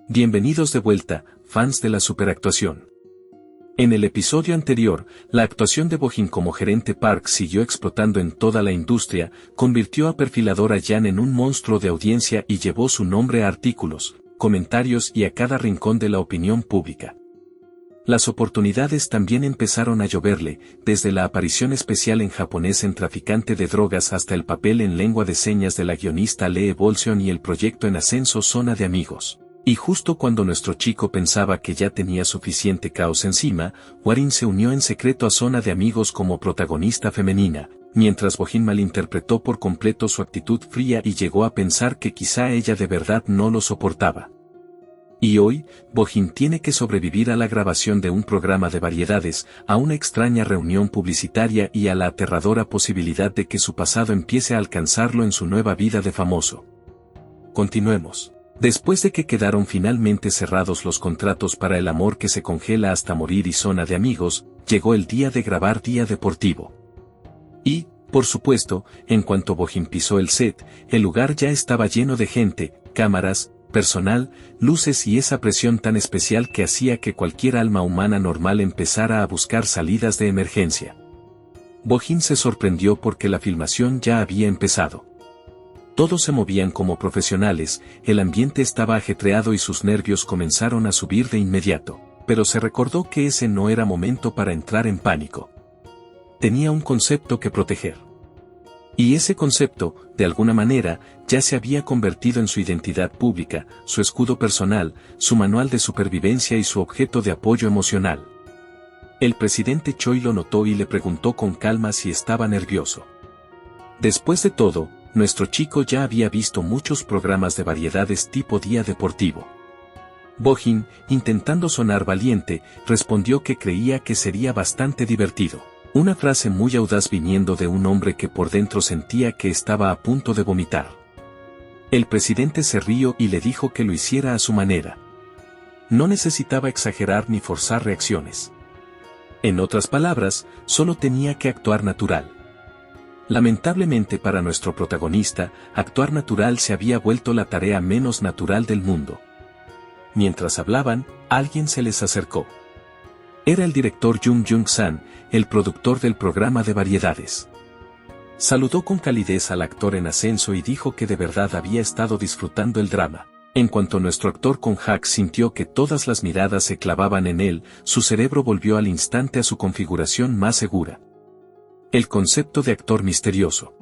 Bienvenidos de vuelta, fans de la superactuación. En el episodio anterior, la actuación de Bo-jin como gerente Park siguió explotando en toda la industria, convirtió a Perfiladora Jan en un monstruo de audiencia y llevó su nombre a artículos, comentarios y a cada rincón de la opinión pública. Las oportunidades también empezaron a lloverle, desde la aparición especial en japonés en Traficante de Drogas hasta el papel en lengua de señas de la guionista Lee Bolsion y el proyecto en ascenso Zona de Amigos. Y justo cuando nuestro chico pensaba que ya tenía suficiente caos encima, Hwarin se unió en secreto a Zona de Amigos como protagonista femenina, mientras Bo-jin malinterpretó por completo su actitud fría y llegó a pensar que quizá ella de verdad no lo soportaba. Y hoy, Bo-jin tiene que sobrevivir a la grabación de un programa de variedades, a una extraña reunión publicitaria y a la aterradora posibilidad de que su pasado empiece a alcanzarlo en su nueva vida de famoso. Continuemos. Después de que quedaron finalmente cerrados los contratos para El amor que se congela hasta morir y Zona de Amigos, llegó el día de grabar Día Deportivo. Y, por supuesto, en cuanto Bo-jin pisó el set, el lugar ya estaba lleno de gente, cámaras, personal, luces y esa presión tan especial que hacía que cualquier alma humana normal empezara a buscar salidas de emergencia. Bo-jin se sorprendió porque la filmación ya había empezado. Todos se movían como profesionales, el ambiente estaba ajetreado y sus nervios comenzaron a subir de inmediato, pero se recordó que ese no era momento para entrar en pánico. Tenía un concepto que proteger. Y ese concepto, de alguna manera, ya se había convertido en su identidad pública, su escudo personal, su manual de supervivencia y su objeto de apoyo emocional. El presidente Choi lo notó y le preguntó con calma si estaba nervioso. Después de todo, nuestro chico ya había visto muchos programas de variedades tipo Día Deportivo. Bo-jin, intentando sonar valiente, respondió que creía que sería bastante divertido. Una frase muy audaz viniendo de un hombre que por dentro sentía que estaba a punto de vomitar. El presidente se rió y le dijo que lo hiciera a su manera. No necesitaba exagerar ni forzar reacciones. En otras palabras, solo tenía que actuar natural. Lamentablemente para nuestro protagonista, actuar natural se había vuelto la tarea menos natural del mundo. Mientras hablaban, alguien se les acercó. Era el director Jung Jung-san, el productor del programa de variedades. Saludó con calidez al actor en ascenso y dijo que de verdad había estado disfrutando el drama. En cuanto nuestro actor Kong Hak sintió que todas las miradas se clavaban en él, su cerebro volvió al instante a su configuración más segura. El concepto de actor misterioso.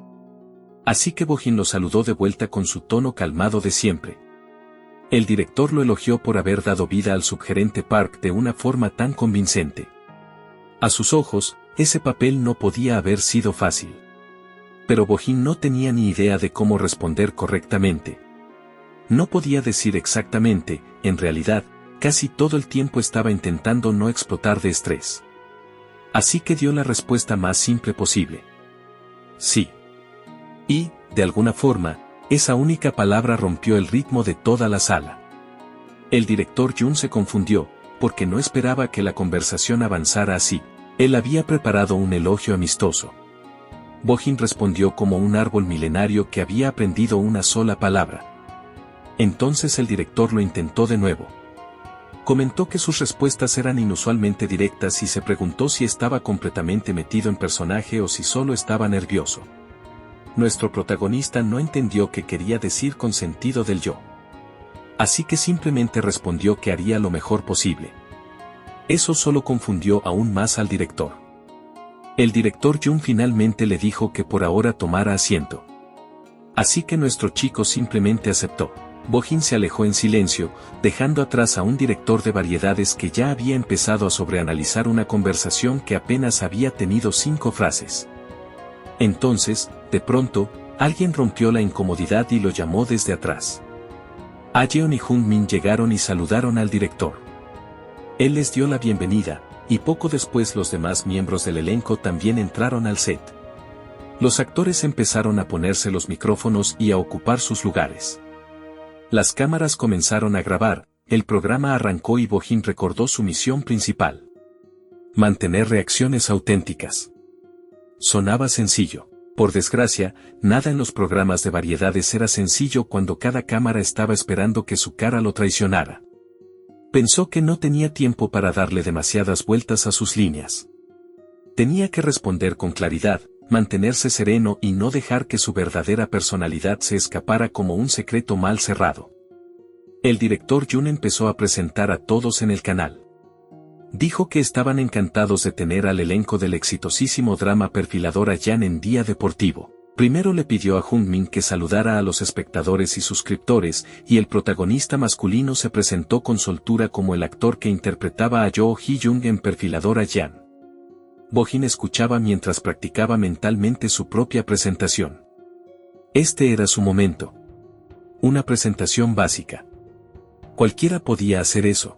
Así que Bo-jin lo saludó de vuelta con su tono calmado de siempre. El director lo elogió por haber dado vida al subgerente Park de una forma tan convincente. A sus ojos, ese papel no podía haber sido fácil. Pero Bo-jin no tenía ni idea de cómo responder correctamente. No podía decir exactamente, en realidad, casi todo el tiempo estaba intentando no explotar de estrés. Así que dio la respuesta más simple posible. Sí. Y, de alguna forma, esa única palabra rompió el ritmo de toda la sala. El director Jun se confundió, porque no esperaba que la conversación avanzara así. Él había preparado un elogio amistoso. Bo-jin respondió como un árbol milenario que había aprendido una sola palabra. Entonces el director lo intentó de nuevo. Comentó que sus respuestas eran inusualmente directas y se preguntó si estaba completamente metido en personaje o si solo estaba nervioso. Nuestro protagonista no entendió qué quería decir con sentido del yo. Así que simplemente respondió que haría lo mejor posible. Eso solo confundió aún más al director. El director Jun finalmente le dijo que por ahora tomara asiento. Así que nuestro chico simplemente aceptó. Bo-jin se alejó en silencio, dejando atrás a un director de variedades que ya había empezado a sobreanalizar una conversación que apenas había tenido 5 frases. Entonces, de pronto, alguien rompió la incomodidad y lo llamó desde atrás. Aeon y Jung-min llegaron y saludaron al director. Él les dio la bienvenida, y poco después los demás miembros del elenco también entraron al set. Los actores empezaron a ponerse los micrófonos y a ocupar sus lugares. Las cámaras comenzaron a grabar, el programa arrancó y Bo-jin recordó su misión principal. Mantener reacciones auténticas. Sonaba sencillo. Por desgracia, nada en los programas de variedades era sencillo cuando cada cámara estaba esperando que su cara lo traicionara. Pensó que no tenía tiempo para darle demasiadas vueltas a sus líneas. Tenía que responder con claridad, mantenerse sereno y no dejar que su verdadera personalidad se escapara como un secreto mal cerrado. El director Jun empezó a presentar a todos en el canal. Dijo que estaban encantados de tener al elenco del exitosísimo drama Perfiladora Jan en Día Deportivo. Primero le pidió a Jungmin que saludara a los espectadores y suscriptores, y el protagonista masculino se presentó con soltura como el actor que interpretaba a Jo Hee-jung en Perfiladora Jan. Bojin escuchaba mientras practicaba mentalmente su propia presentación. Este era su momento. Una presentación básica. Cualquiera podía hacer eso.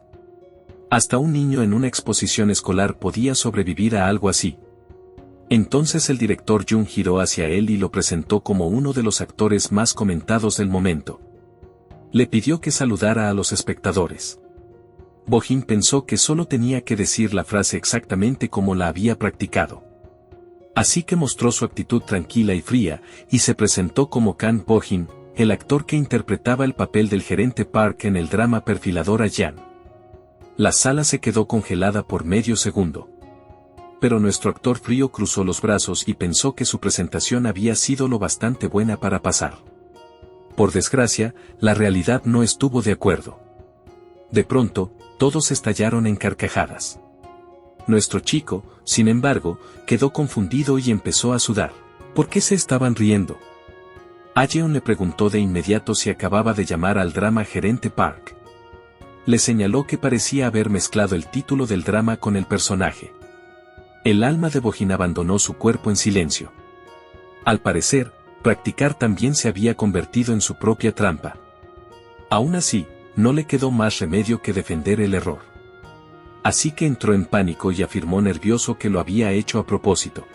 Hasta un niño en una exposición escolar podía sobrevivir a algo así. Entonces el director Jun giró hacia él y lo presentó como uno de los actores más comentados del momento. Le pidió que saludara a los espectadores. Bojin pensó que solo tenía que decir la frase exactamente como la había practicado. Así que mostró su actitud tranquila y fría, y se presentó como Kang Bojin, el actor que interpretaba el papel del gerente Park en el drama Perfiladora Jan. La sala se quedó congelada por medio segundo. Pero nuestro actor frío cruzó los brazos y pensó que su presentación había sido lo bastante buena para pasar. Por desgracia, la realidad no estuvo de acuerdo. De pronto, todos estallaron en carcajadas. Nuestro chico, sin embargo, quedó confundido y empezó a sudar. ¿Por qué se estaban riendo? Aeon le preguntó de inmediato si acababa de llamar al drama gerente Park. Le señaló que parecía haber mezclado el título del drama con el personaje. El alma de Bojin abandonó su cuerpo en silencio. Al parecer, practicar también se había convertido en su propia trampa. Aún así, no le quedó más remedio que defender el error. Así que entró en pánico y afirmó nervioso que lo había hecho a propósito.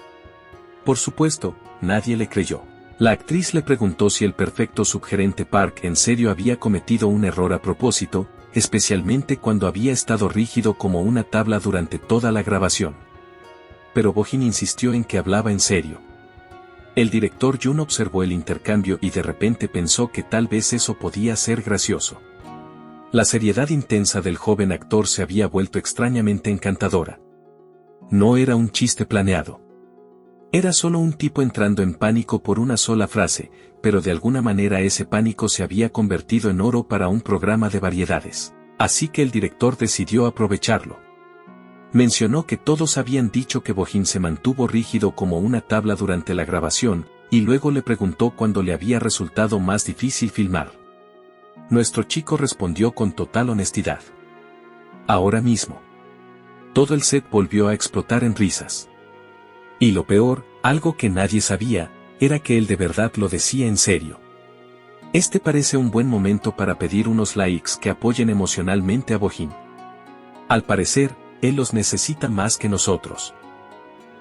Por supuesto, nadie le creyó. La actriz le preguntó si el perfecto subgerente Park en serio había cometido un error a propósito, especialmente cuando había estado rígido como una tabla durante toda la grabación. Pero Bojin insistió en que hablaba en serio. El director Jun observó el intercambio y de repente pensó que tal vez eso podía ser gracioso. La seriedad intensa del joven actor se había vuelto extrañamente encantadora. No era un chiste planeado. Era solo un tipo entrando en pánico por una sola frase, pero de alguna manera ese pánico se había convertido en oro para un programa de variedades. Así que el director decidió aprovecharlo. Mencionó que todos habían dicho que Bojin se mantuvo rígido como una tabla durante la grabación, y luego le preguntó cuándo le había resultado más difícil filmar. Nuestro chico respondió con total honestidad. Ahora mismo. Todo el set volvió a explotar en risas. Y lo peor, algo que nadie sabía, era que él de verdad lo decía en serio. Este parece un buen momento para pedir unos likes que apoyen emocionalmente a Bojin. Al parecer, él los necesita más que nosotros.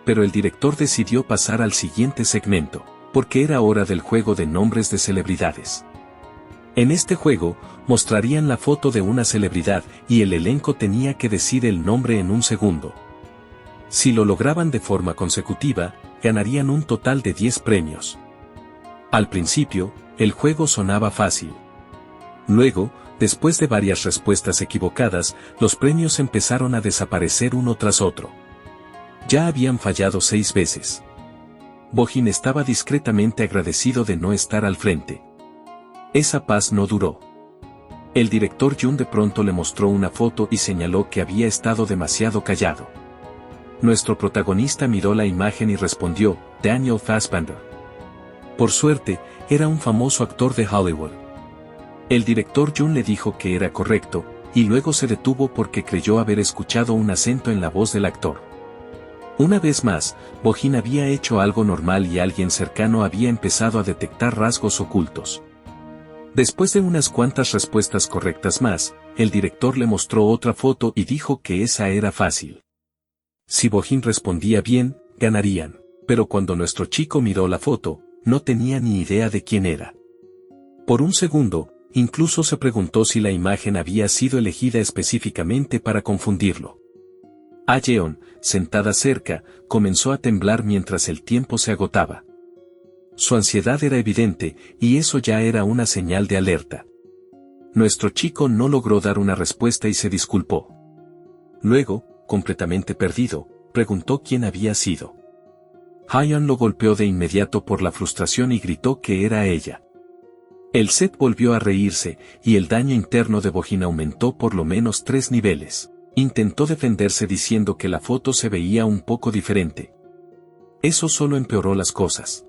Pero el director decidió pasar al siguiente segmento, porque era hora del juego de nombres de celebridades. En este juego, mostrarían la foto de una celebridad y el elenco tenía que decir el nombre en un segundo. Si lo lograban de forma consecutiva, ganarían un total de 10 premios. Al principio, el juego sonaba fácil. Luego, después de varias respuestas equivocadas, los premios empezaron a desaparecer uno tras otro. Ya habían fallado 6 veces. Bojin estaba discretamente agradecido de no estar al frente. Esa paz no duró. El director Jun de pronto le mostró una foto y señaló que había estado demasiado callado. Nuestro protagonista miró la imagen y respondió, Daniel Fassbender. Por suerte, era un famoso actor de Hollywood. El director Jun le dijo que era correcto, y luego se detuvo porque creyó haber escuchado un acento en la voz del actor. Una vez más, Bojin había hecho algo normal y alguien cercano había empezado a detectar rasgos ocultos. Después de unas cuantas respuestas correctas más, el director le mostró otra foto y dijo que esa era fácil. Si Bojin respondía bien, ganarían, pero cuando nuestro chico miró la foto, no tenía ni idea de quién era. Por un segundo, incluso se preguntó si la imagen había sido elegida específicamente para confundirlo. Aeon, sentada cerca, comenzó a temblar mientras el tiempo se agotaba. Su ansiedad era evidente, y eso ya era una señal de alerta. Nuestro chico no logró dar una respuesta y se disculpó. Luego, completamente perdido, preguntó quién había sido. Hyan lo golpeó de inmediato por la frustración y gritó que era ella. El set volvió a reírse, y el daño interno de Bo-jin aumentó por lo menos 3 niveles. Intentó defenderse diciendo que la foto se veía un poco diferente. Eso solo empeoró las cosas.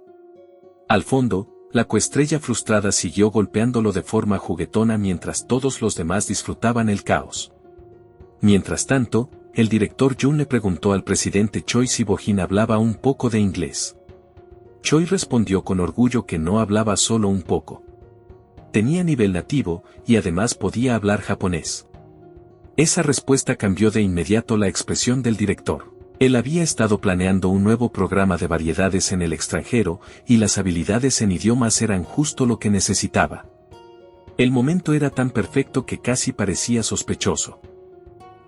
Al fondo, la coestrella frustrada siguió golpeándolo de forma juguetona mientras todos los demás disfrutaban el caos. Mientras tanto, el director Jun le preguntó al presidente Choi si Bo-jin hablaba un poco de inglés. Choi respondió con orgullo que no hablaba solo un poco. Tenía nivel nativo, y además podía hablar japonés. Esa respuesta cambió de inmediato la expresión del director. Él había estado planeando un nuevo programa de variedades en el extranjero, y las habilidades en idiomas eran justo lo que necesitaba. El momento era tan perfecto que casi parecía sospechoso.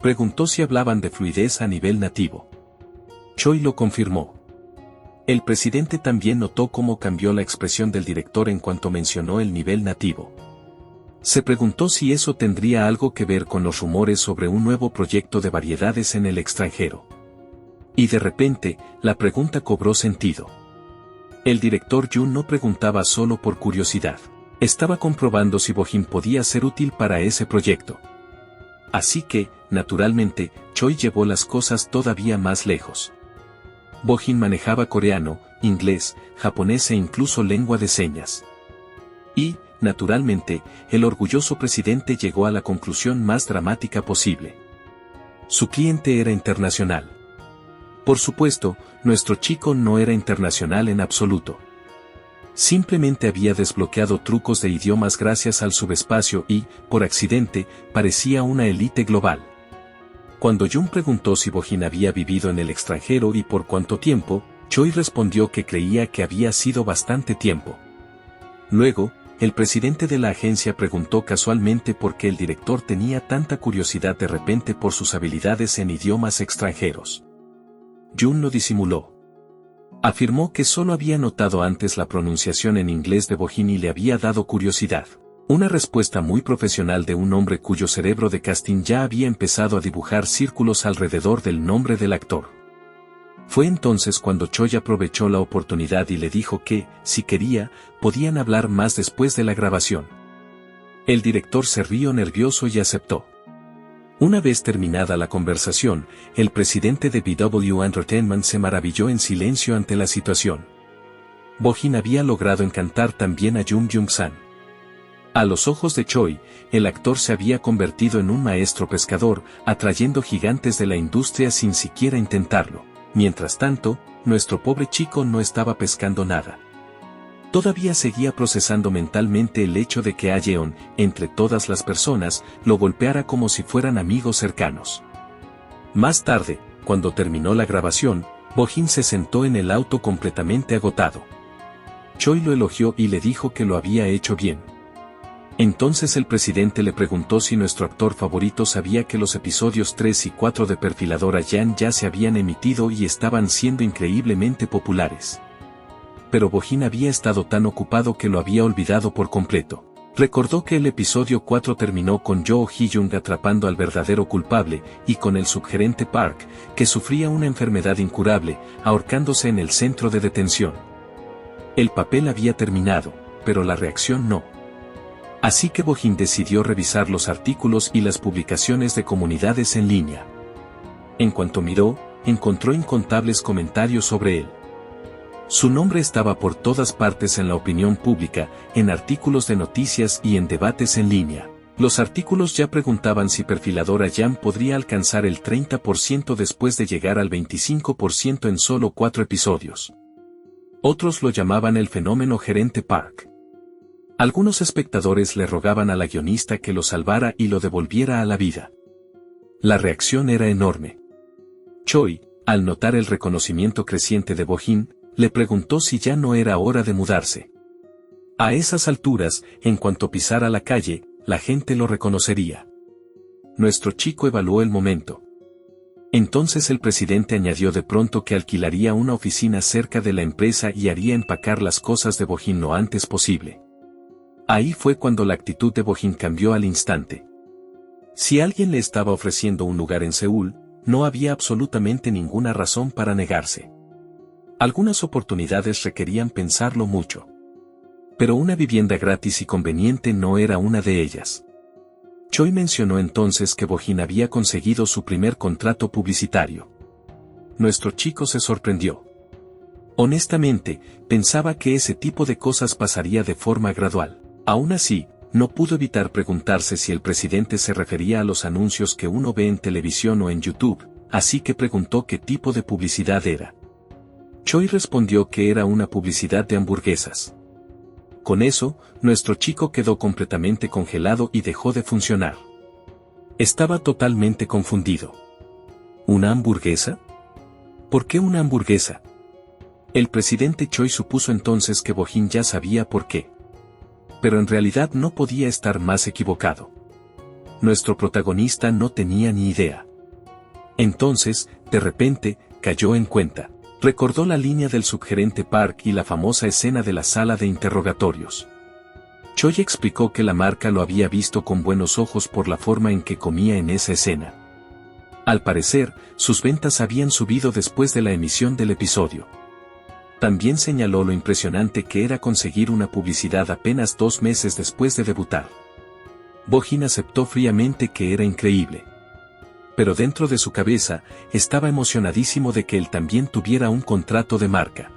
Preguntó si hablaban de fluidez a nivel nativo. Choi lo confirmó. El presidente también notó cómo cambió la expresión del director en cuanto mencionó el nivel nativo. Se preguntó si eso tendría algo que ver con los rumores sobre un nuevo proyecto de variedades en el extranjero. Y de repente, la pregunta cobró sentido. El director Jun no preguntaba solo por curiosidad. Estaba comprobando si Bo-jin podía ser útil para ese proyecto. Así que, naturalmente, Choi llevó las cosas todavía más lejos. Bo-jin manejaba coreano, inglés, japonés e incluso lengua de señas. Y, naturalmente, el orgulloso presidente llegó a la conclusión más dramática posible. Su cliente era internacional. Por supuesto, nuestro chico no era internacional en absoluto. Simplemente había desbloqueado trucos de idiomas gracias al subespacio y, por accidente, parecía una élite global. Cuando Jun preguntó si Bo-jin había vivido en el extranjero y por cuánto tiempo, Choi respondió que creía que había sido bastante tiempo. Luego, el presidente de la agencia preguntó casualmente por qué el director tenía tanta curiosidad de repente por sus habilidades en idiomas extranjeros. Jun lo disimuló. Afirmó que solo había notado antes la pronunciación en inglés de Bo-jin y le había dado curiosidad. Una respuesta muy profesional de un hombre cuyo cerebro de casting ya había empezado a dibujar círculos alrededor del nombre del actor. Fue entonces cuando Choi aprovechó la oportunidad y le dijo que, si quería, podían hablar más después de la grabación. El director se rió nervioso y aceptó. Una vez terminada la conversación, el presidente de BW Entertainment se maravilló en silencio ante la situación. Bo-jin había logrado encantar también a Jung Jung-san. A los ojos de Choi, el actor se había convertido en un maestro pescador, atrayendo gigantes de la industria sin siquiera intentarlo. Mientras tanto, nuestro pobre chico no estaba pescando nada. Todavía seguía procesando mentalmente el hecho de que Aeon, entre todas las personas, lo golpeara como si fueran amigos cercanos. Más tarde, cuando terminó la grabación, Bo-jin se sentó en el auto completamente agotado. Choi lo elogió y le dijo que lo había hecho bien. Entonces el presidente le preguntó si nuestro actor favorito sabía que los episodios 3 y 4 de Perfiladora Yan ya se habían emitido y estaban siendo increíblemente populares. Pero Bo-jin había estado tan ocupado que lo había olvidado por completo. Recordó que el episodio 4 terminó con Yoo Hee-jung atrapando al verdadero culpable, y con el subgerente Park, que sufría una enfermedad incurable, ahorcándose en el centro de detención. El papel había terminado, pero la reacción no. Así que Bo-jin decidió revisar los artículos y las publicaciones de comunidades en línea. En cuanto miró, encontró incontables comentarios sobre él. Su nombre estaba por todas partes en la opinión pública, en artículos de noticias y en debates en línea. Los artículos ya preguntaban si Perfiladora Yan podría alcanzar el 30% después de llegar al 25% en solo 4 episodios. Otros lo llamaban el fenómeno gerente Park. Algunos espectadores le rogaban a la guionista que lo salvara y lo devolviera a la vida. La reacción era enorme. Choi, al notar el reconocimiento creciente de Bo-jin, le preguntó si ya no era hora de mudarse. A esas alturas, en cuanto pisara la calle, la gente lo reconocería. Nuestro chico evaluó el momento. Entonces el presidente añadió de pronto que alquilaría una oficina cerca de la empresa y haría empacar las cosas de Bo-jin lo antes posible. Ahí fue cuando la actitud de Bo-jin cambió al instante. Si alguien le estaba ofreciendo un lugar en Seúl, no había absolutamente ninguna razón para negarse. Algunas oportunidades requerían pensarlo mucho. Pero una vivienda gratis y conveniente no era una de ellas. Choi mencionó entonces que Bo-jin había conseguido su primer contrato publicitario. Nuestro chico se sorprendió. Honestamente, pensaba que ese tipo de cosas pasaría de forma gradual. Aún así, no pudo evitar preguntarse si el presidente se refería a los anuncios que uno ve en televisión o en YouTube, así que preguntó qué tipo de publicidad era. Choi respondió que era una publicidad de hamburguesas. Con eso, nuestro chico quedó completamente congelado y dejó de funcionar. Estaba totalmente confundido. ¿Una hamburguesa? ¿Por qué una hamburguesa? El presidente Choi supuso entonces que Bo-jin ya sabía por qué. Pero en realidad no podía estar más equivocado. Nuestro protagonista no tenía ni idea. Entonces, de repente, cayó en cuenta. Recordó la línea del subgerente Park y la famosa escena de la sala de interrogatorios. Choi explicó que la marca lo había visto con buenos ojos por la forma en que comía en esa escena. Al parecer, sus ventas habían subido después de la emisión del episodio. También señaló lo impresionante que era conseguir una publicidad apenas 2 meses después de debutar. Bo-jin aceptó fríamente que era increíble. Pero dentro de su cabeza, estaba emocionadísimo de que él también tuviera un contrato de marca.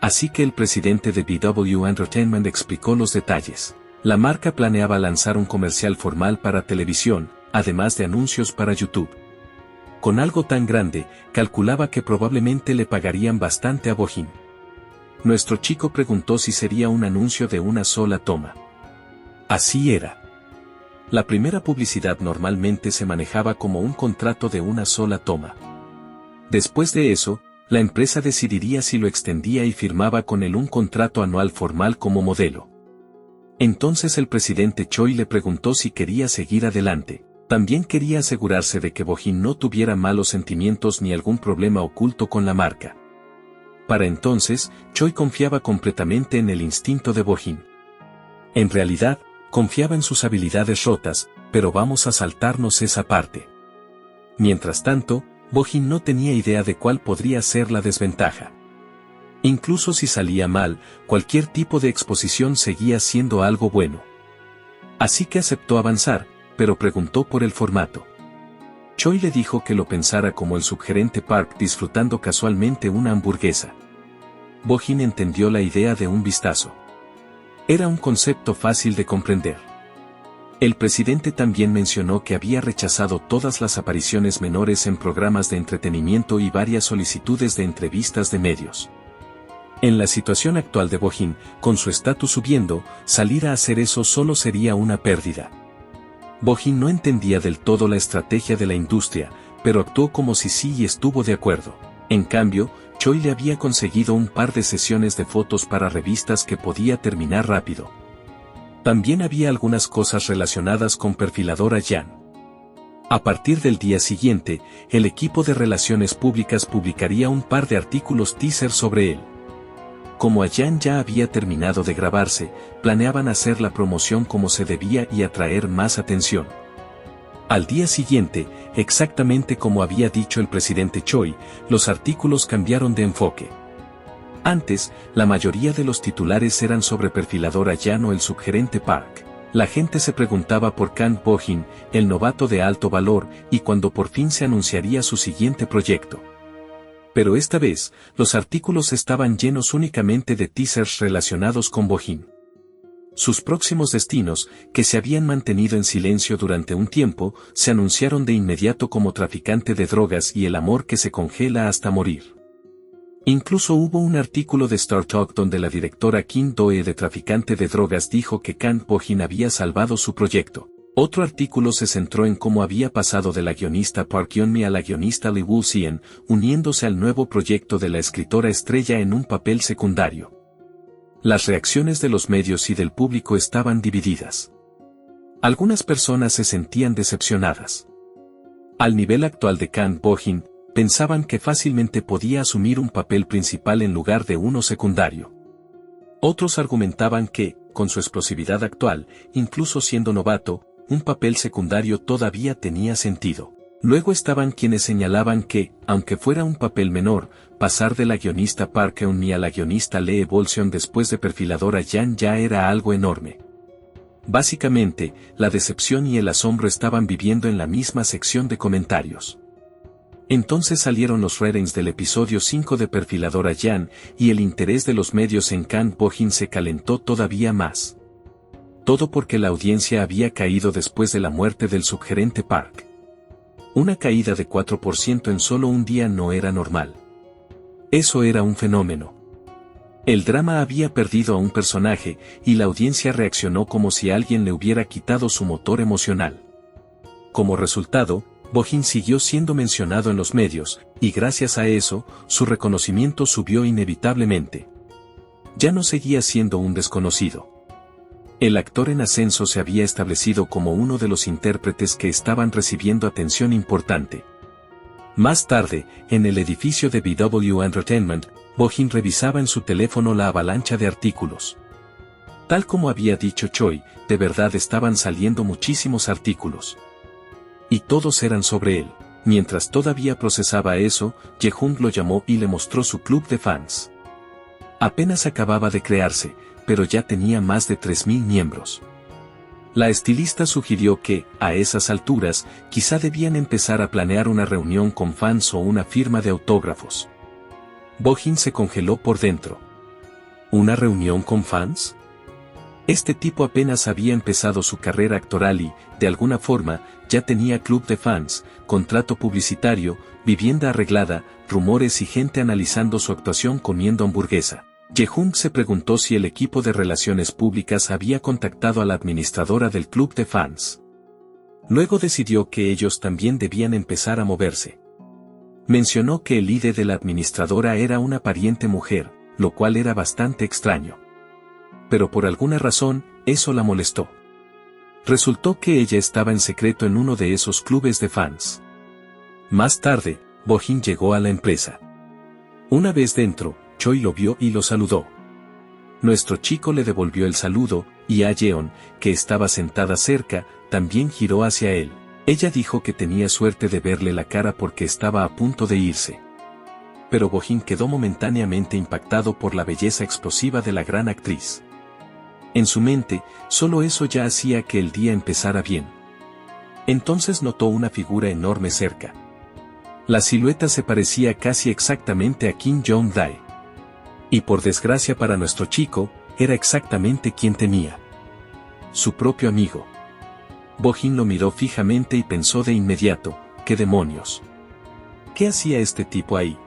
Así que el presidente de BW Entertainment explicó los detalles. La marca planeaba lanzar un comercial formal para televisión, además de anuncios para YouTube. Con algo tan grande, calculaba que probablemente le pagarían bastante a Bo-jin. Nuestro chico preguntó si sería un anuncio de una sola toma. Así era. La primera publicidad normalmente se manejaba como un contrato de una sola toma. Después de eso, la empresa decidiría si lo extendía y firmaba con él un contrato anual formal como modelo. Entonces el presidente Choi le preguntó si quería seguir adelante. También quería asegurarse de que Bo-jin no tuviera malos sentimientos ni algún problema oculto con la marca. Para entonces, Choi confiaba completamente en el instinto de Bo-jin. En realidad, confiaba en sus habilidades rotas, pero vamos a saltarnos esa parte. Mientras tanto, Bo-jin no tenía idea de cuál podría ser la desventaja. Incluso si salía mal, cualquier tipo de exposición seguía siendo algo bueno. Así que aceptó avanzar, pero preguntó por el formato. Choi le dijo que lo pensara como el subgerente Park disfrutando casualmente una hamburguesa. Bo-jin entendió la idea de un vistazo. Era un concepto fácil de comprender. El presidente también mencionó que había rechazado todas las apariciones menores en programas de entretenimiento y varias solicitudes de entrevistas de medios. En la situación actual de Bo-jin, con su estatus subiendo, salir a hacer eso solo sería una pérdida. Bo-jin no entendía del todo la estrategia de la industria, pero actuó como si sí y estuvo de acuerdo. En cambio, Choi le había conseguido un par de sesiones de fotos para revistas que podía terminar rápido. También había algunas cosas relacionadas con Perfiladora Yan. A partir del día siguiente, el equipo de relaciones públicas publicaría un par de artículos teaser sobre él. Como Yan ya había terminado de grabarse, planeaban hacer la promoción como se debía y atraer más atención. Al día siguiente, exactamente como había dicho el presidente Choi, los artículos cambiaron de enfoque. Antes, la mayoría de los titulares eran sobre Perfiladora Yan o el subgerente Park. La gente se preguntaba por Kang Bo-jin, el novato de alto valor, y cuando por fin se anunciaría su siguiente proyecto. Pero esta vez, los artículos estaban llenos únicamente de teasers relacionados con Bo-jin. Sus próximos destinos, que se habían mantenido en silencio durante un tiempo, se anunciaron de inmediato como traficante de drogas y el amor que se congela hasta morir. Incluso hubo un artículo de Star Talk donde la directora Kim Do-e de Traficante de Drogas dijo que Kang Bo-jin había salvado su proyecto. Otro artículo se centró en cómo había pasado de la guionista Park Yeon-mi a la guionista Lee Woo-sien, uniéndose al nuevo proyecto de la escritora estrella en un papel secundario. Las reacciones de los medios y del público estaban divididas. Algunas personas se sentían decepcionadas. Al nivel actual de Kang Bo-jin, pensaban que fácilmente podía asumir un papel principal en lugar de uno secundario. Otros argumentaban que, con su explosividad actual, incluso siendo novato, un papel secundario todavía tenía sentido. Luego estaban quienes señalaban que, aunque fuera un papel menor, pasar de la guionista Park Eun-mi a la guionista Lee Bolseon después de Perfiladora Jan ya era algo enorme. Básicamente, la decepción y el asombro estaban viviendo en la misma sección de comentarios. Entonces salieron los ratings del episodio 5 de Perfiladora Jan, y el interés de los medios en Kang Bo-jin se calentó todavía más. Todo porque la audiencia había caído después de la muerte del subgerente Park. Una caída de 4% en solo un día no era normal. Eso era un fenómeno. El drama había perdido a un personaje, y la audiencia reaccionó como si alguien le hubiera quitado su motor emocional. Como resultado, Bo-jin siguió siendo mencionado en los medios, y gracias a eso, su reconocimiento subió inevitablemente. Ya no seguía siendo un desconocido. El actor en ascenso se había establecido como uno de los intérpretes que estaban recibiendo atención importante. Más tarde, en el edificio de BW Entertainment, Bo-jin revisaba en su teléfono la avalancha de artículos. Tal como había dicho Choi, de verdad estaban saliendo muchísimos artículos. Y todos eran sobre él. Mientras todavía procesaba eso, Jae-jung lo llamó y le mostró su club de fans. Apenas acababa de crearse, pero ya tenía más de 3.000 miembros. La estilista sugirió que, a esas alturas, quizá debían empezar a planear una reunión con fans o una firma de autógrafos. Bo-jin se congeló por dentro. ¿Una reunión con fans? Este tipo apenas había empezado su carrera actoral y, de alguna forma, ya tenía club de fans, contrato publicitario, vivienda arreglada, rumores y gente analizando su actuación comiendo hamburguesa. Jae-jung se preguntó si el equipo de relaciones públicas había contactado a la administradora del club de fans. Luego decidió que ellos también debían empezar a moverse. Mencionó que el líder de la administradora era una pariente mujer, lo cual era bastante extraño. Pero por alguna razón, eso la molestó. Resultó que ella estaba en secreto en uno de esos clubes de fans. Más tarde, Bo-jin llegó a la empresa. Una vez dentro, Choi lo vio y lo saludó. Nuestro chico le devolvió el saludo, y a Yeon, que estaba sentada cerca, también giró hacia él. Ella dijo que tenía suerte de verle la cara porque estaba a punto de irse. Pero Bo-jin quedó momentáneamente impactado por la belleza explosiva de la gran actriz. En su mente, solo eso ya hacía que el día empezara bien. Entonces notó una figura enorme cerca. La silueta se parecía casi exactamente a Kim Jong-dae. Y por desgracia para nuestro chico, era exactamente quien temía. Su propio amigo. Bo-jin lo miró fijamente y pensó de inmediato, ¿qué demonios? ¿Qué hacía este tipo ahí?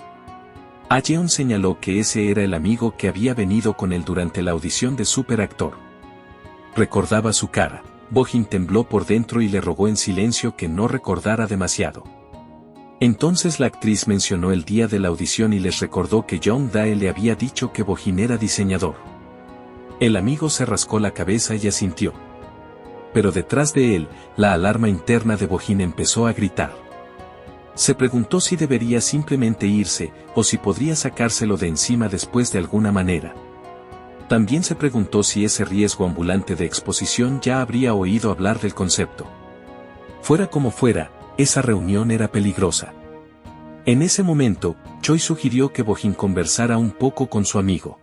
Yeon señaló que ese era el amigo que había venido con él durante la audición de superactor. Recordaba su cara. Bo-jin tembló por dentro y le rogó en silencio que no recordara demasiado. Entonces la actriz mencionó el día de la audición y les recordó que Jong-dae le había dicho que Bo-jin era diseñador. El amigo se rascó la cabeza y asintió. Pero detrás de él, la alarma interna de Bo-jin empezó a gritar. Se preguntó si debería simplemente irse, o si podría sacárselo de encima después de alguna manera. También se preguntó si ese riesgo ambulante de exposición ya habría oído hablar del concepto. Fuera como fuera, esa reunión era peligrosa. En ese momento, Choi sugirió que Bo-jin conversara un poco con su amigo.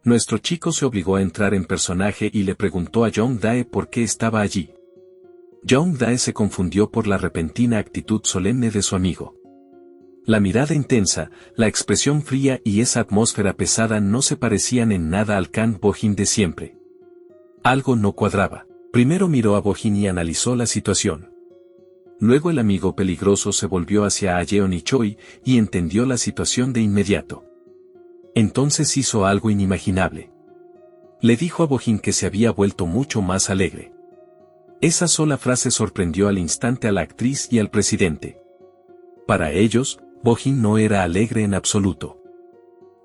Nuestro chico se obligó a entrar en personaje y le preguntó a Jong-dae por qué estaba allí. Jong-dae se confundió por la repentina actitud solemne de su amigo. La mirada intensa, la expresión fría y esa atmósfera pesada no se parecían en nada al Kang Bo-jin de siempre. Algo no cuadraba. Primero miró a Bo-jin y analizó la situación. Luego el amigo peligroso se volvió hacia Yeon y Choi y entendió la situación de inmediato. Entonces hizo algo inimaginable. Le dijo a Bo-jin que se había vuelto mucho más alegre. Esa sola frase sorprendió al instante a la actriz y al presidente. Para ellos, Bo-jin no era alegre en absoluto.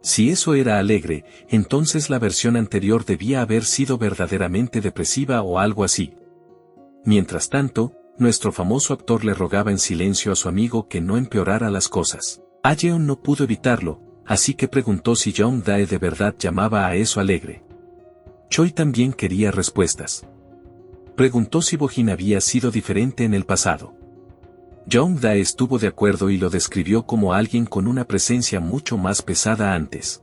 Si eso era alegre, entonces la versión anterior debía haber sido verdaderamente depresiva o algo así. Mientras tanto, nuestro famoso actor le rogaba en silencio a su amigo que no empeorara las cosas. Yeon no pudo evitarlo, así que preguntó si Jong-dae de verdad llamaba a eso alegre. Choi también quería respuestas. Preguntó si Bo-jin había sido diferente en el pasado. Jong-dae estuvo de acuerdo y lo describió como alguien con una presencia mucho más pesada antes.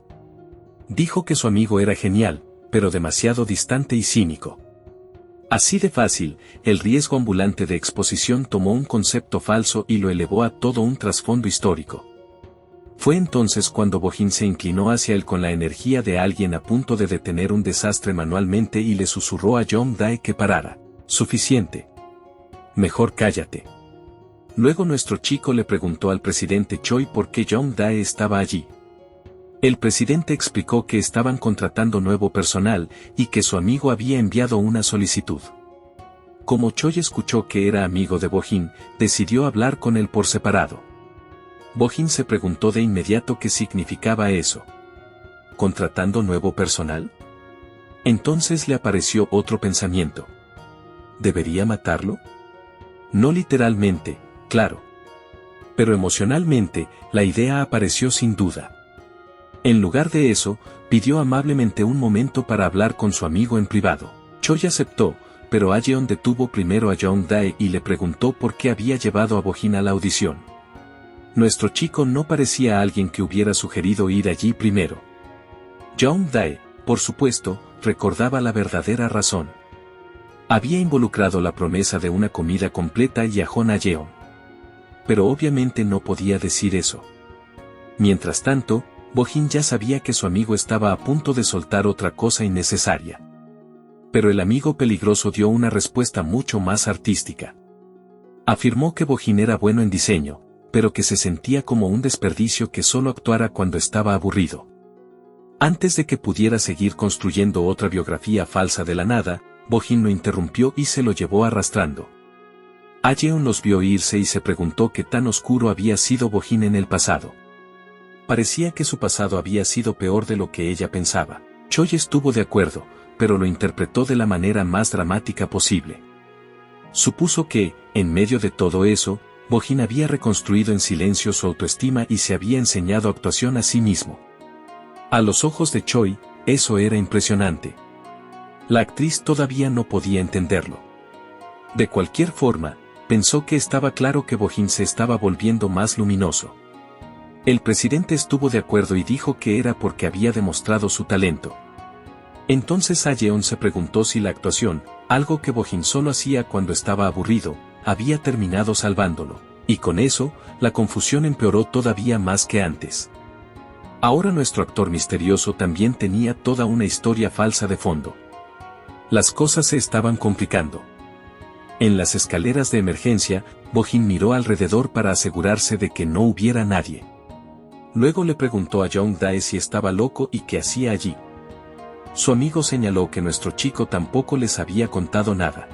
Dijo que su amigo era genial, pero demasiado distante y cínico. Así de fácil, el riesgo ambulante de exposición tomó un concepto falso y lo elevó a todo un trasfondo histórico. Fue entonces cuando Bo-jin se inclinó hacia él con la energía de alguien a punto de detener un desastre manualmente y le susurró a Jong-dae que parara. Suficiente. Mejor cállate. Luego nuestro chico le preguntó al presidente Choi por qué Jong-dae estaba allí. El presidente explicó que estaban contratando nuevo personal y que su amigo había enviado una solicitud. Como Choi escuchó que era amigo de Bo-jin, decidió hablar con él por separado. Bo-jin se preguntó de inmediato qué significaba eso. ¿Contratando nuevo personal? Entonces le apareció otro pensamiento. ¿Debería matarlo? No literalmente, claro. Pero emocionalmente, la idea apareció sin duda. En lugar de eso, pidió amablemente un momento para hablar con su amigo en privado. Choi aceptó, pero Ajeon detuvo primero a Jong-dae y le preguntó por qué había llevado a Bo-jin a la audición. Nuestro chico no parecía alguien que hubiera sugerido ir allí primero. Jong-dae, por supuesto, recordaba la verdadera razón. Había involucrado la promesa de una comida completa y a Ajeon. Pero obviamente no podía decir eso. Mientras tanto, Bo-jin ya sabía que su amigo estaba a punto de soltar otra cosa innecesaria. Pero el amigo peligroso dio una respuesta mucho más artística. Afirmó que Bo-jin era bueno en diseño, pero que se sentía como un desperdicio que solo actuara cuando estaba aburrido. Antes de que pudiera seguir construyendo otra biografía falsa de la nada, Bo-jin lo interrumpió y se lo llevó arrastrando. Ajeon los vio irse y se preguntó qué tan oscuro había sido Bo-jin en el pasado. Parecía que su pasado había sido peor de lo que ella pensaba. Choi estuvo de acuerdo, pero lo interpretó de la manera más dramática posible. Supuso que, en medio de todo eso, Bo-jin había reconstruido en silencio su autoestima y se había enseñado actuación a sí mismo. A los ojos de Choi, eso era impresionante. La actriz todavía no podía entenderlo. De cualquier forma, pensó que estaba claro que Bo-jin se estaba volviendo más luminoso. El presidente estuvo de acuerdo y dijo que era porque había demostrado su talento. Entonces Ajeon se preguntó si la actuación, algo que Bo-jin solo hacía cuando estaba aburrido, había terminado salvándolo, y con eso, la confusión empeoró todavía más que antes. Ahora nuestro actor misterioso también tenía toda una historia falsa de fondo. Las cosas se estaban complicando. En las escaleras de emergencia, Bo-jin miró alrededor para asegurarse de que no hubiera nadie. Luego le preguntó a Jong-dae si estaba loco y qué hacía allí. Su amigo señaló que nuestro chico tampoco les había contado nada.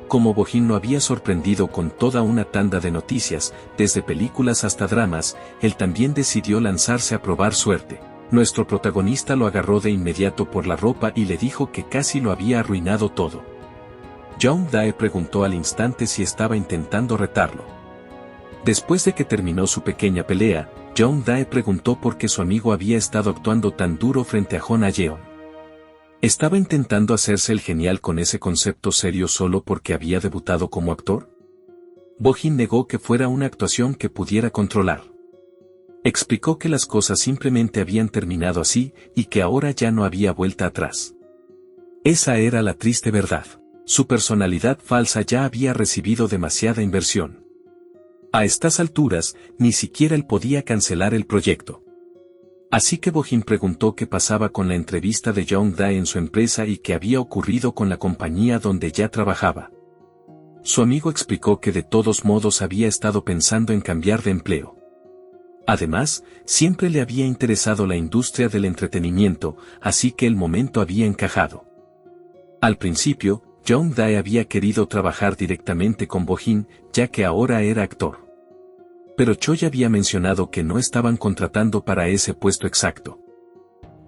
Como Bo-jin lo había sorprendido con toda una tanda de noticias, desde películas hasta dramas, él también decidió lanzarse a probar suerte. Nuestro protagonista lo agarró de inmediato por la ropa y le dijo que casi lo había arruinado todo. Jong-dae preguntó al instante si estaba intentando retarlo. Después de que terminó su pequeña pelea, Jong-dae preguntó por qué su amigo había estado actuando tan duro frente a Ajeon. ¿Estaba intentando hacerse el genial con ese concepto serio solo porque había debutado como actor? Bo-jin negó que fuera una actuación que pudiera controlar. Explicó que las cosas simplemente habían terminado así y que ahora ya no había vuelta atrás. Esa era la triste verdad. Su personalidad falsa ya había recibido demasiada inversión. A estas alturas, ni siquiera él podía cancelar el proyecto. Así que Bo-jin preguntó qué pasaba con la entrevista de Jong-dae en su empresa y qué había ocurrido con la compañía donde ya trabajaba. Su amigo explicó que de todos modos había estado pensando en cambiar de empleo. Además, siempre le había interesado la industria del entretenimiento, así que el momento había encajado. Al principio, Jong-dae había querido trabajar directamente con Bo-jin, ya que ahora era actor. Pero Choi había mencionado que no estaban contratando para ese puesto exacto.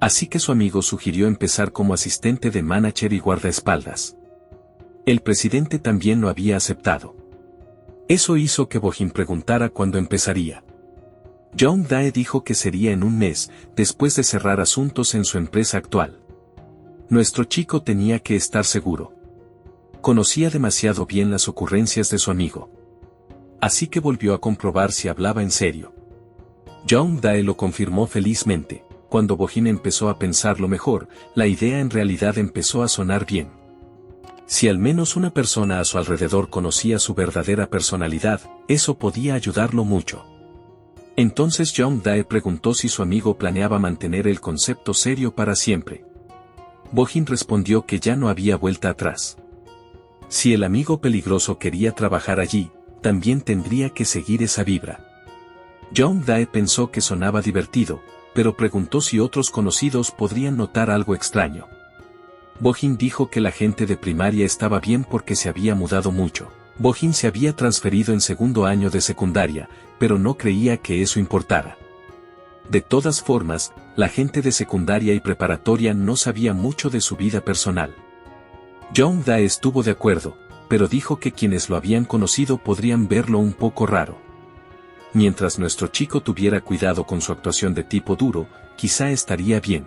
Así que su amigo sugirió empezar como asistente de manager y guardaespaldas. El presidente también lo había aceptado. Eso hizo que Bo-jin preguntara cuándo empezaría. Jong-dae dijo que sería en un mes, después de cerrar asuntos en su empresa actual. Nuestro chico tenía que estar seguro. Conocía demasiado bien las ocurrencias de su amigo. Así que volvió a comprobar si hablaba en serio. Young Dae lo confirmó felizmente. Cuando Bo-jin empezó a pensarlo mejor, la idea en realidad empezó a sonar bien. Si al menos una persona a su alrededor conocía su verdadera personalidad, eso podía ayudarlo mucho. Entonces Young Dae preguntó si su amigo planeaba mantener el concepto serio para siempre. Bo-jin respondió que ya no había vuelta atrás. Si el amigo peligroso quería trabajar allí, también tendría que seguir esa vibra. Young Dae pensó que sonaba divertido, pero preguntó si otros conocidos podrían notar algo extraño. Bo-jin dijo que la gente de primaria estaba bien porque se había mudado mucho. Bo-jin se había transferido en segundo año de secundaria, pero no creía que eso importara. De todas formas, la gente de secundaria y preparatoria no sabía mucho de su vida personal. Young Dae estuvo de acuerdo, pero dijo que quienes lo habían conocido podrían verlo un poco raro. Mientras nuestro chico tuviera cuidado con su actuación de tipo duro, quizá estaría bien.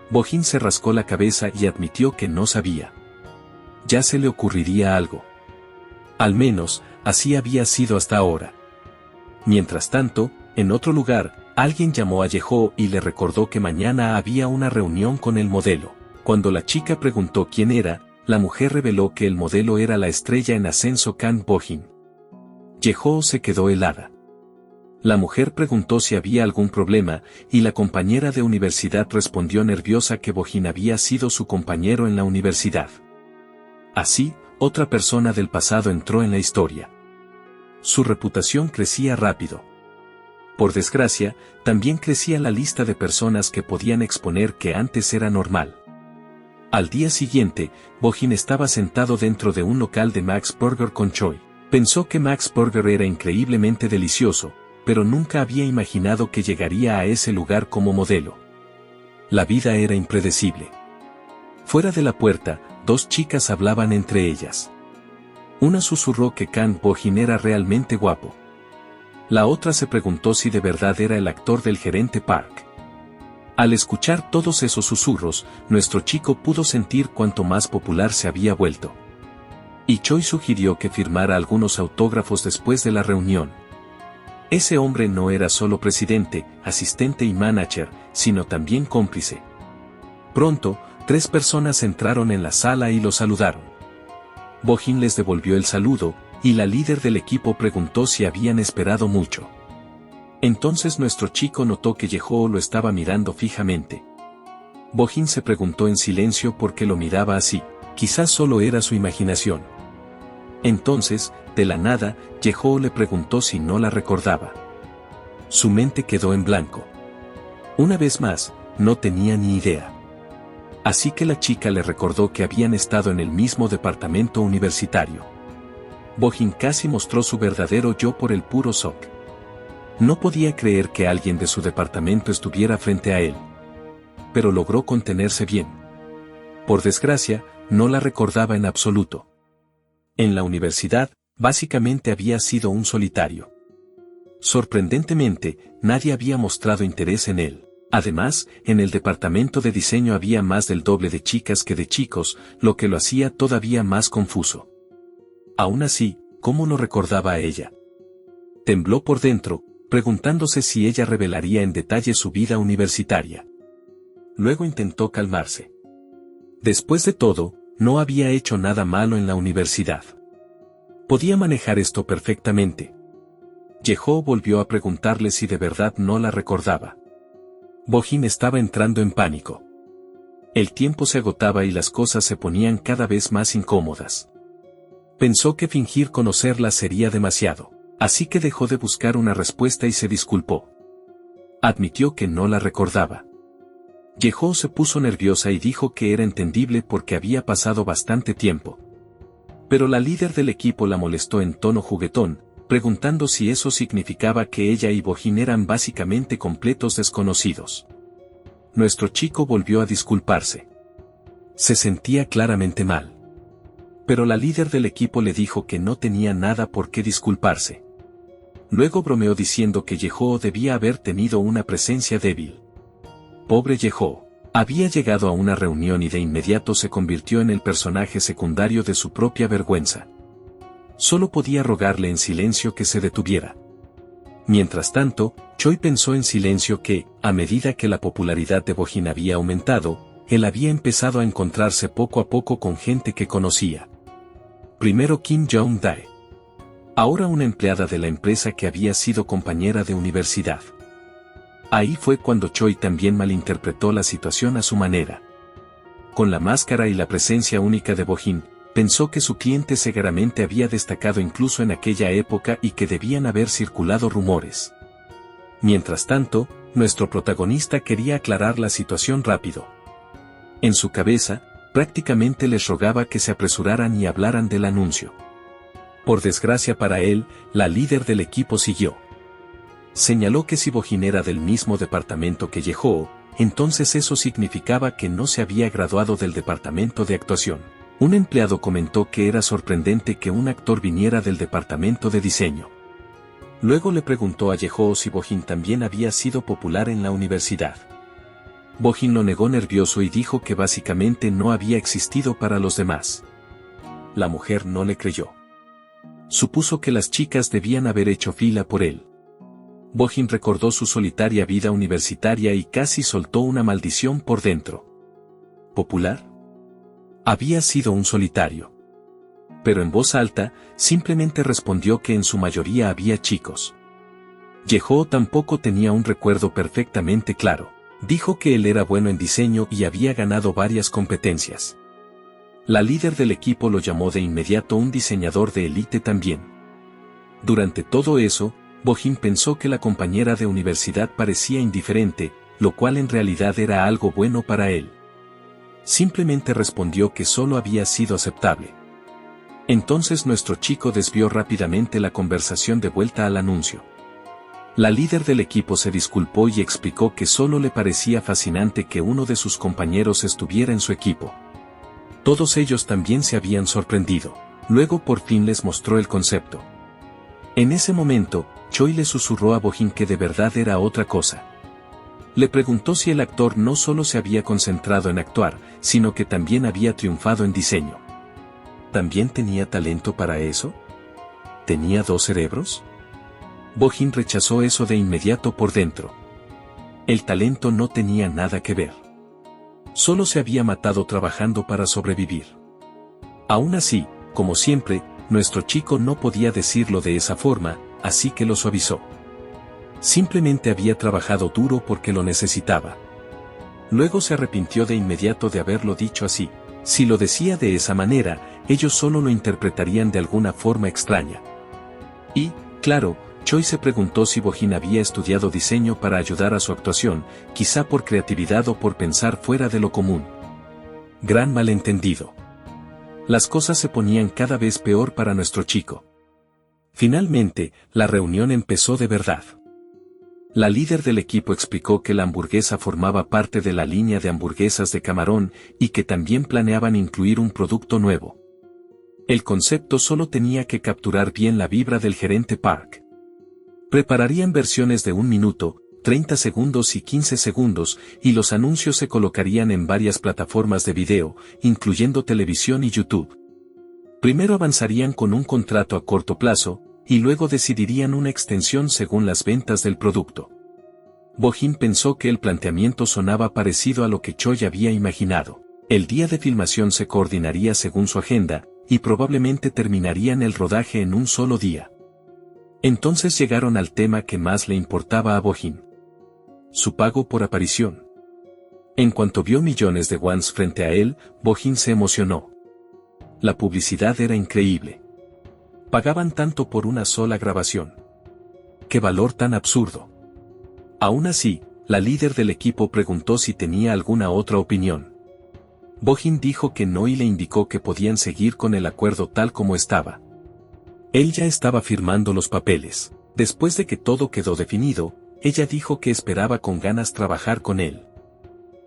Bo-jin se rascó la cabeza y admitió que no sabía. Ya se le ocurriría algo. Al menos, así había sido hasta ahora. Mientras tanto, en otro lugar, alguien llamó a Yeho y le recordó que mañana había una reunión con el modelo. Cuando la chica preguntó quién era, la mujer reveló que el modelo era la estrella en ascenso Kang Bo-jin. Yeho se quedó helada. La mujer preguntó si había algún problema, y la compañera de universidad respondió nerviosa que Bo-jin había sido su compañero en la universidad. Así, otra persona del pasado entró en la historia. Su reputación crecía rápido. Por desgracia, también crecía la lista de personas que podían exponer que antes era normal. Al día siguiente, Bo-jin estaba sentado dentro de un local de Max Burger con Choi. Pensó que Max Burger era increíblemente delicioso, pero nunca había imaginado que llegaría a ese lugar como modelo. La vida era impredecible. Fuera de la puerta, dos chicas hablaban entre ellas. Una susurró que Kang Bo-jin era realmente guapo. La otra se preguntó si de verdad era el actor del gerente Park. Al escuchar todos esos susurros, nuestro chico pudo sentir cuánto más popular se había vuelto. Y Choi sugirió que firmara algunos autógrafos después de la reunión. Ese hombre no era solo presidente, asistente y manager, sino también cómplice. Pronto, 3 personas entraron en la sala y lo saludaron. Bo-jin les devolvió el saludo, y la líder del equipo preguntó si habían esperado mucho. Entonces nuestro chico notó que Yeho lo estaba mirando fijamente. Bo-jin se preguntó en silencio por qué lo miraba así, quizás solo era su imaginación. Entonces, de la nada, Yeho le preguntó si no la recordaba. Su mente quedó en blanco. Una vez más, no tenía ni idea. Así que la chica le recordó que habían estado en el mismo departamento universitario. Bo-jin casi mostró su verdadero yo por el puro shock. No podía creer que alguien de su departamento estuviera frente a él. Pero logró contenerse bien. Por desgracia, no la recordaba en absoluto. En la universidad, básicamente había sido un solitario. Sorprendentemente, nadie había mostrado interés en él. Además, en el departamento de diseño había más del doble de chicas que de chicos, lo que lo hacía todavía más confuso. Aún así, ¿cómo no recordaba a ella? Tembló por dentro, preguntándose si ella revelaría en detalle su vida universitaria. Luego intentó calmarse. Después de todo, no había hecho nada malo en la universidad. Podía manejar esto perfectamente. Yeho volvió a preguntarle si de verdad no la recordaba. Bo-jin estaba entrando en pánico. El tiempo se agotaba y las cosas se ponían cada vez más incómodas. Pensó que fingir conocerla sería demasiado, así que dejó de buscar una respuesta y se disculpó. Admitió que no la recordaba. Yeho se puso nerviosa y dijo que era entendible porque había pasado bastante tiempo. Pero la líder del equipo la molestó en tono juguetón, preguntando si eso significaba que ella y Bo-jin eran básicamente completos desconocidos. Nuestro chico volvió a disculparse. Se sentía claramente mal. Pero la líder del equipo le dijo que no tenía nada por qué disculparse. Luego bromeó diciendo que Yeho debía haber tenido una presencia débil. Pobre Yeho. Había llegado a una reunión y de inmediato se convirtió en el personaje secundario de su propia vergüenza. Solo podía rogarle en silencio que se detuviera. Mientras tanto, Choi pensó en silencio que, a medida que la popularidad de Bo-jin había aumentado, él había empezado a encontrarse poco a poco con gente que conocía. Primero Kim Jong-dae. Ahora una empleada de la empresa que había sido compañera de universidad. Ahí fue cuando Choi también malinterpretó la situación a su manera. Con la máscara y la presencia única de Bo-jin, pensó que su cliente seguramente había destacado incluso en aquella época y que debían haber circulado rumores. Mientras tanto, nuestro protagonista quería aclarar la situación rápido. En su cabeza, prácticamente les rogaba que se apresuraran y hablaran del anuncio. Por desgracia para él, la líder del equipo siguió. Señaló que si Bo-jin era del mismo departamento que Yehoo, entonces eso significaba que no se había graduado del departamento de actuación. Un empleado comentó que era sorprendente que un actor viniera del departamento de diseño. Luego le preguntó a Yehoo si Bo-jin también había sido popular en la universidad. Bo-jin lo negó nervioso y dijo que básicamente no había existido para los demás. La mujer no le creyó. Supuso que las chicas debían haber hecho fila por él. Bo-jin recordó su solitaria vida universitaria y casi soltó una maldición por dentro. ¿Popular? Había sido un solitario. Pero en voz alta, simplemente respondió que en su mayoría había chicos. Yehoo tampoco tenía un recuerdo perfectamente claro. Dijo que él era bueno en diseño y había ganado varias competencias. La líder del equipo lo llamó de inmediato un diseñador de élite también. Durante todo eso, Bo-jin pensó que la compañera de universidad parecía indiferente, lo cual en realidad era algo bueno para él. Simplemente respondió que solo había sido aceptable. Entonces nuestro chico desvió rápidamente la conversación de vuelta al anuncio. La líder del equipo se disculpó y explicó que solo le parecía fascinante que uno de sus compañeros estuviera en su equipo. Todos ellos también se habían sorprendido. Luego por fin les mostró el concepto. En ese momento, Choi le susurró a Bo-jin que de verdad era otra cosa. Le preguntó si el actor no solo se había concentrado en actuar, sino que también había triunfado en diseño. ¿También tenía talento para eso? ¿Tenía 2 cerebros? Bo-jin rechazó eso de inmediato por dentro. El talento no tenía nada que ver. Solo se había matado trabajando para sobrevivir. Aún así, como siempre, nuestro chico no podía decirlo de esa forma, así que lo suavizó. Simplemente había trabajado duro porque lo necesitaba. Luego se arrepintió de inmediato de haberlo dicho así. Si lo decía de esa manera, ellos solo lo interpretarían de alguna forma extraña. Y, claro, Choi se preguntó si Bo-jin había estudiado diseño para ayudar a su actuación, quizá por creatividad o por pensar fuera de lo común. Gran malentendido. Las cosas se ponían cada vez peor para nuestro chico. Finalmente, la reunión empezó de verdad. La líder del equipo explicó que la hamburguesa formaba parte de la línea de hamburguesas de camarón y que también planeaban incluir un producto nuevo. El concepto solo tenía que capturar bien la vibra del gerente Park. Prepararían versiones de 1 minuto, 30 segundos y 15 segundos, y los anuncios se colocarían en varias plataformas de video, incluyendo televisión y YouTube. Primero avanzarían con un contrato a corto plazo, y luego decidirían una extensión según las ventas del producto. Bo-jin pensó que el planteamiento sonaba parecido a lo que Choi había imaginado. El día de filmación se coordinaría según su agenda, y probablemente terminarían el rodaje en un solo día. Entonces llegaron al tema que más le importaba a Bo-jin. Su pago por aparición. En cuanto vio millones de wons frente a él, Bo-jin se emocionó. La publicidad era increíble. Pagaban tanto por una sola grabación. ¡Qué valor tan absurdo! Aún así, la líder del equipo preguntó si tenía alguna otra opinión. Bo-jin dijo que no y le indicó que podían seguir con el acuerdo tal como estaba. Él ya estaba firmando los papeles. Después de que todo quedó definido, ella dijo que esperaba con ganas trabajar con él.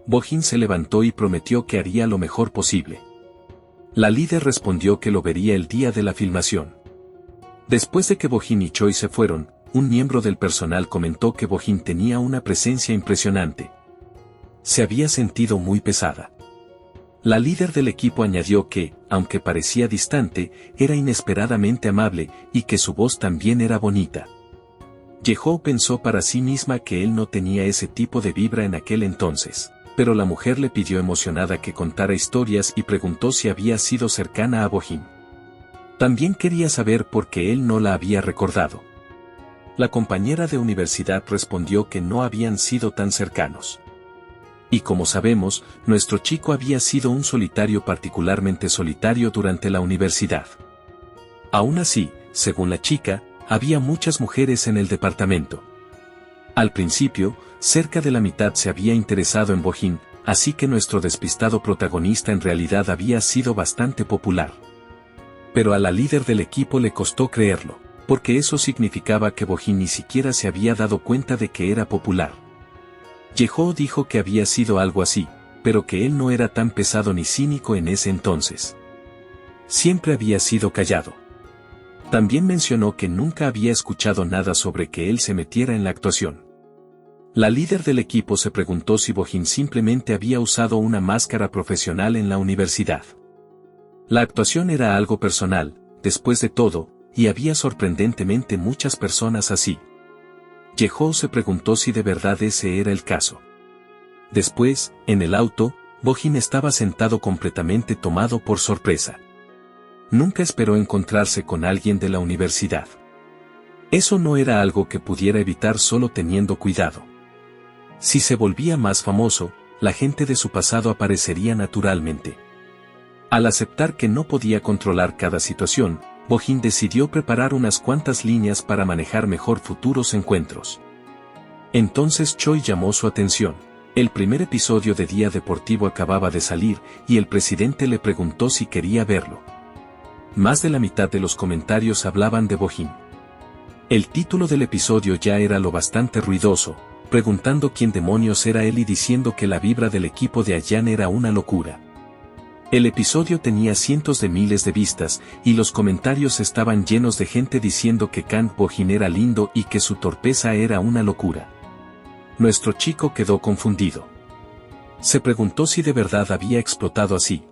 Bo-jin se levantó y prometió que haría lo mejor posible. La líder respondió que lo vería el día de la filmación. Después de que Bo-jin y Choi se fueron, un miembro del personal comentó que Bo-jin tenía una presencia impresionante. Se había sentido muy pesada. La líder del equipo añadió que, aunque parecía distante, era inesperadamente amable y que su voz también era bonita. Yehó pensó para sí misma que él no tenía ese tipo de vibra en aquel entonces, pero la mujer le pidió emocionada que contara historias y preguntó si había sido cercana a Bohin. También quería saber por qué él no la había recordado. La compañera de universidad respondió que no habían sido tan cercanos. Y como sabemos, nuestro chico había sido un solitario particularmente solitario durante la universidad. Aún así, según la chica, había muchas mujeres en el departamento. Al principio, cerca de la mitad se había interesado en Bohin, así que nuestro despistado protagonista en realidad había sido bastante popular. Pero a la líder del equipo le costó creerlo, porque eso significaba que Bohin ni siquiera se había dado cuenta de que era popular. Yehó dijo que había sido algo así, pero que él no era tan pesado ni cínico en ese entonces. Siempre había sido callado. También mencionó que nunca había escuchado nada sobre que él se metiera en la actuación. La líder del equipo se preguntó si Bohin simplemente había usado una máscara profesional en la universidad. La actuación era algo personal, después de todo, y había sorprendentemente muchas personas así. Yehó se preguntó si de verdad ese era el caso. Después, en el auto, Bohin estaba sentado completamente tomado por sorpresa. Nunca esperó encontrarse con alguien de la universidad. Eso no era algo que pudiera evitar solo teniendo cuidado. Si se volvía más famoso, la gente de su pasado aparecería naturalmente. Al aceptar que no podía controlar cada situación, Bohin decidió preparar unas cuantas líneas para manejar mejor futuros encuentros. Entonces Choi llamó su atención. El primer episodio de Día Deportivo acababa de salir y el presidente le preguntó si quería verlo. Más de la mitad de los comentarios hablaban de Bohin. El título del episodio ya era lo bastante ruidoso, preguntando quién demonios era él y diciendo que la vibra del equipo de Ayan era una locura. El episodio tenía cientos de miles de vistas, y los comentarios estaban llenos de gente diciendo que Kang Bohin era lindo y que su torpeza era una locura. Nuestro chico quedó confundido. Se preguntó si de verdad había explotado así.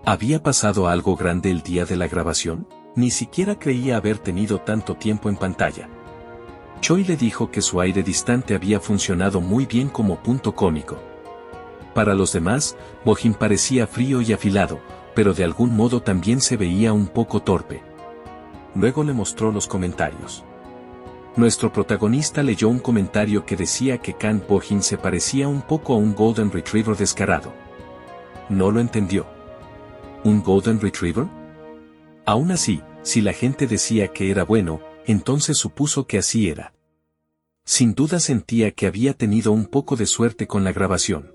¿Había pasado algo grande el día de la grabación? Ni siquiera creía haber tenido tanto tiempo en pantalla. Choi le dijo que su aire distante había funcionado muy bien como punto cómico. Para los demás, Bohin parecía frío y afilado, pero de algún modo también se veía un poco torpe. Luego le mostró los comentarios. Nuestro protagonista leyó un comentario que decía que Kang Bohin se parecía un poco a un Golden Retriever descarado. No lo entendió. ¿Un Golden Retriever? Aún así, si la gente decía que era bueno, entonces supuso que así era. Sin duda sentía que había tenido un poco de suerte con la grabación.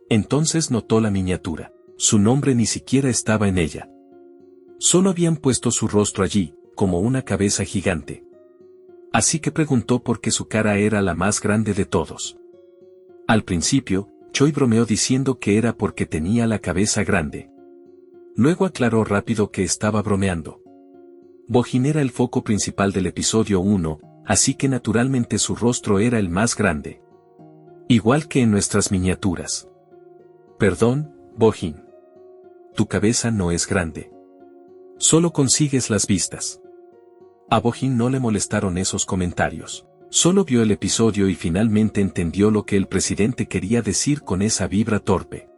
Entonces notó la miniatura. Su nombre ni siquiera estaba en ella. Solo habían puesto su rostro allí, como una cabeza gigante. Así que preguntó por qué su cara era la más grande de todos. Al principio, Choi bromeó diciendo que era porque tenía la cabeza grande. Luego aclaró rápido que estaba bromeando. Bohin era el foco principal del episodio 1, así que naturalmente su rostro era el más grande. Igual que en nuestras miniaturas. Perdón, Bohin. Tu cabeza no es grande. Solo consigues las vistas. A Bohin no le molestaron esos comentarios. Solo vio el episodio y finalmente entendió lo que el presidente quería decir con esa vibra torpe.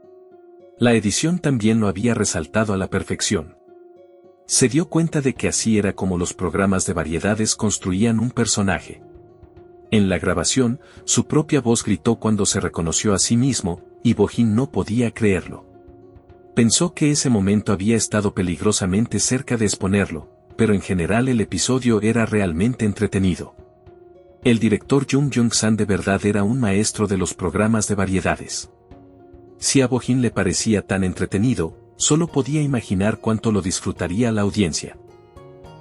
La edición también lo había resaltado a la perfección. Se dio cuenta de que así era como los programas de variedades construían un personaje. En la grabación, su propia voz gritó cuando se reconoció a sí mismo, y Bohin no podía creerlo. Pensó que ese momento había estado peligrosamente cerca de exponerlo, pero en general el episodio era realmente entretenido. El director Jung Jung-san de verdad era un maestro de los programas de variedades. Si a Bohin le parecía tan entretenido, solo podía imaginar cuánto lo disfrutaría la audiencia.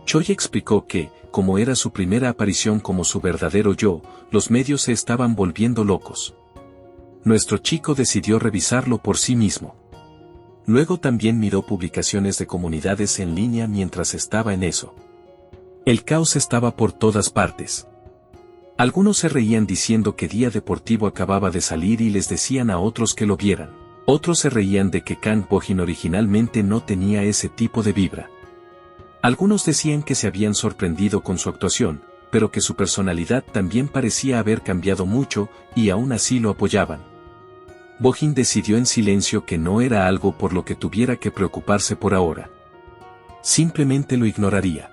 Choi explicó que, como era su primera aparición como su verdadero yo, los medios se estaban volviendo locos. Nuestro chico decidió revisarlo por sí mismo. Luego también miró publicaciones de comunidades en línea mientras estaba en eso. El caos estaba por todas partes. Algunos se reían diciendo que Día Deportivo acababa de salir y les decían a otros que lo vieran. Otros se reían de que Kang Bo-jin originalmente no tenía ese tipo de vibra. Algunos decían que se habían sorprendido con su actuación, pero que su personalidad también parecía haber cambiado mucho, y aún así lo apoyaban. Bo-jin decidió en silencio que no era algo por lo que tuviera que preocuparse por ahora. Simplemente lo ignoraría.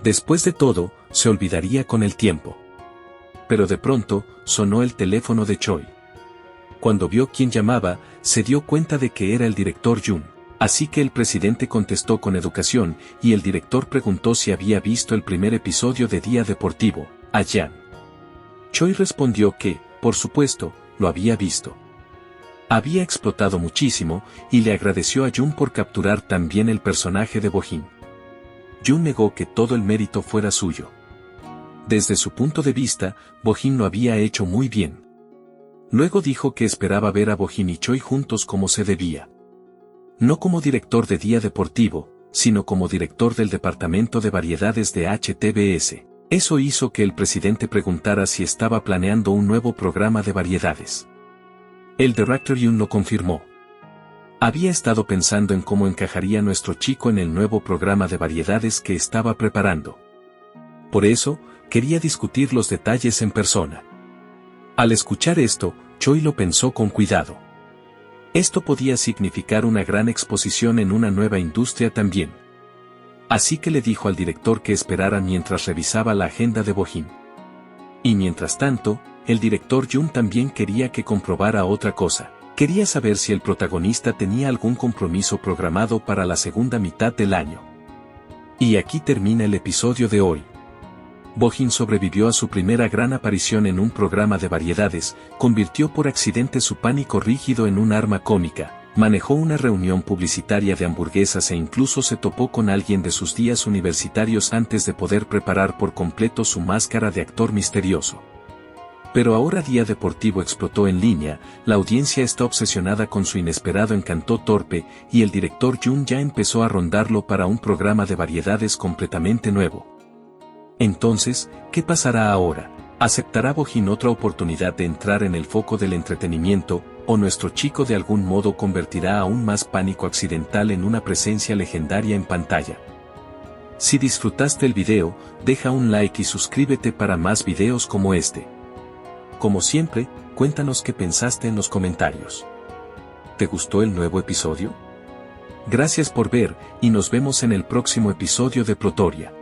Después de todo, se olvidaría con el tiempo. Pero de pronto, sonó el teléfono de Choi. Cuando vio quién llamaba, se dio cuenta de que era el director Jun. Así que el presidente contestó con educación, y el director preguntó si había visto el primer episodio de Día Deportivo, a Jan. Choi respondió que, por supuesto, lo había visto. Había explotado muchísimo, y le agradeció a Jun por capturar también el personaje de Bo-jin. Jun negó que todo el mérito fuera suyo. Desde su punto de vista, Bo-jin lo había hecho muy bien. Luego dijo que esperaba ver a Bo-jin y Choi juntos como se debía. No como director de Día Deportivo, sino como director del Departamento de Variedades de HTBS. Eso hizo que el presidente preguntara si estaba planeando un nuevo programa de variedades. El director Jun lo confirmó. Había estado pensando en cómo encajaría nuestro chico en el nuevo programa de variedades que estaba preparando. Por eso, quería discutir los detalles en persona. Al escuchar esto, Choi lo pensó con cuidado. Esto podía significar una gran exposición en una nueva industria también. Así que le dijo al director que esperara mientras revisaba la agenda de Bo-jin. Y mientras tanto, el director Jun también quería que comprobara otra cosa. Quería saber si el protagonista tenía algún compromiso programado para la segunda mitad del año. Y aquí termina el episodio de hoy. Bo-jin sobrevivió a su primera gran aparición en un programa de variedades, convirtió por accidente su pánico rígido en un arma cómica, manejó una reunión publicitaria de hamburguesas e incluso se topó con alguien de sus días universitarios antes de poder preparar por completo su máscara de actor misterioso. Pero ahora Día Deportivo explotó en línea, la audiencia está obsesionada con su inesperado encanto torpe, y el director Jun ya empezó a rondarlo para un programa de variedades completamente nuevo. Entonces, ¿qué pasará ahora? ¿Aceptará Bo-jin otra oportunidad de entrar en el foco del entretenimiento, o nuestro chico de algún modo convertirá aún más pánico accidental en una presencia legendaria en pantalla? Si disfrutaste el video, deja un like y suscríbete para más videos como este. Como siempre, cuéntanos qué pensaste en los comentarios. ¿Te gustó el nuevo episodio? Gracias por ver, y nos vemos en el próximo episodio de Plotoria.